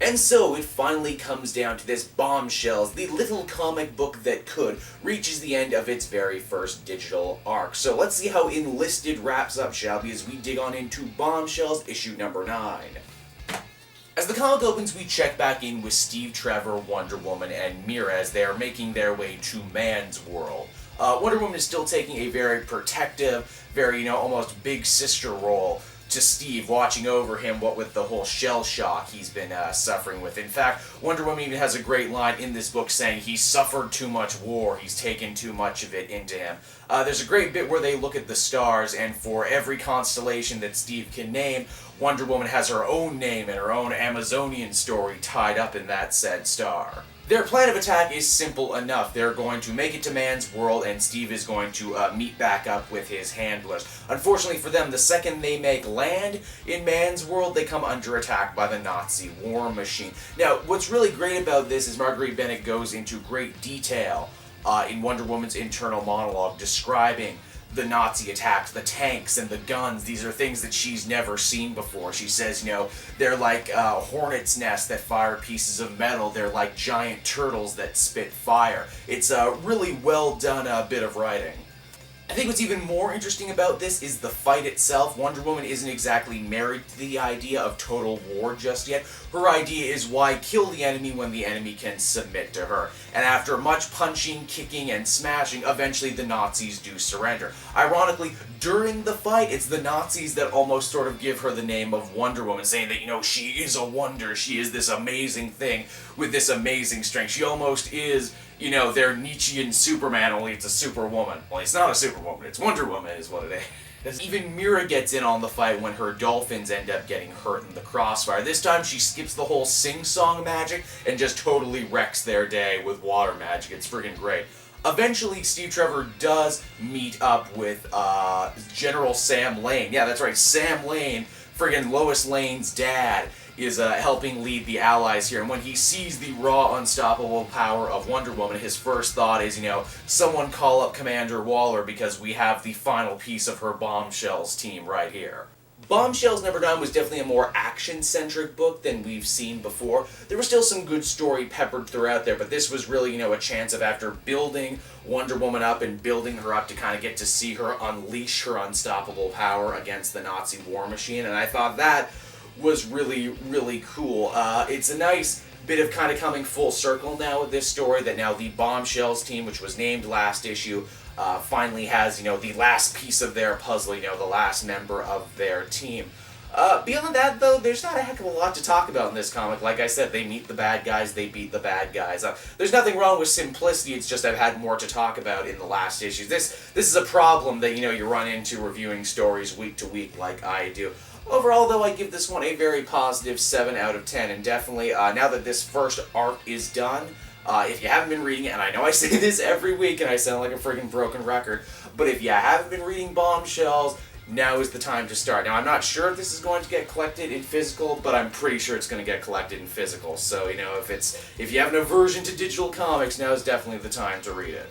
And so it finally comes down to this. Bombshells, the little comic book that could, reaches the end of its very first digital arc. So let's see how Enlisted wraps up, shall we, as we dig on into Bombshells issue number 9. As the comic opens, we check back in with Steve Trevor, Wonder Woman, and Mera as they are making their way to Man's World. Wonder Woman is still taking a very protective, very, almost big sister role to Steve, watching over him, what with the whole shell shock he's been suffering with. In fact, Wonder Woman even has a great line in this book saying he's suffered too much war, he's taken too much of it into him. There's a great bit where they look at the stars, and for every constellation that Steve can name, Wonder Woman has her own name and her own Amazonian story tied up in that said star. Their plan of attack is simple enough. They're going to make it to Man's World, and Steve is going to meet back up with his handlers. Unfortunately for them, the second they make land in Man's World, they come under attack by the Nazi war machine. Now, what's really great about this is Marguerite Bennett goes into great detail in Wonder Woman's internal monologue describing the Nazi attacks, the tanks and the guns. These are things that she's never seen before. She says, they're like hornets' nests that fire pieces of metal. They're like giant turtles that spit fire. It's a really well done bit of writing. I think what's even more interesting about this is the fight itself. Wonder Woman isn't exactly married to the idea of total war just yet. Her idea is why kill the enemy when the enemy can submit to her. And after much punching, kicking, and smashing, eventually the Nazis do surrender. Ironically, during the fight, it's the Nazis that almost sort of give her the name of Wonder Woman, saying that, she is a wonder, she is this amazing thing with this amazing strength. She almost is, their Nietzschean Superman, only it's a superwoman. Well, it's not a superwoman, it's Wonder Woman is what it is. Even Mera gets in on the fight when her dolphins end up getting hurt in the crossfire. This time she skips the whole sing-song magic and just totally wrecks their day with water magic. It's freaking great. Eventually, Steve Trevor does meet up with General Sam Lane. Yeah, that's right, Sam Lane, friggin' Lois Lane's dad, is helping lead the Allies here. And when he sees the raw, unstoppable power of Wonder Woman, his first thought is, someone call up Commander Waller because we have the final piece of her Bombshells team right here. Bombshells Never Done was definitely a more action-centric book than we've seen before. There was still some good story peppered throughout there, but this was really, a chance of, after building Wonder Woman up and building her up, to kind of get to see her unleash her unstoppable power against the Nazi war machine, and I thought that was really, really cool. It's a nice bit of kind of coming full circle now with this story, that now the Bombshells team, which was named last issue, finally has, the last piece of their puzzle, the last member of their team. Beyond that, though, there's not a heck of a lot to talk about in this comic. Like I said, they meet the bad guys, they beat the bad guys. There's nothing wrong with simplicity, it's just I've had more to talk about in the last issues. This is a problem that, you run into reviewing stories week to week like I do. Overall, though, I give this one a very positive 7 out of 10, and definitely, now that this first arc is done, if you haven't been reading it, and I know I say this every week and I sound like a friggin' broken record, but if you haven't been reading Bombshells, now is the time to start. Now, I'm not sure if this is going to get collected in physical, but I'm pretty sure it's going to get collected in physical, so, if you have an aversion to digital comics, now is definitely the time to read it.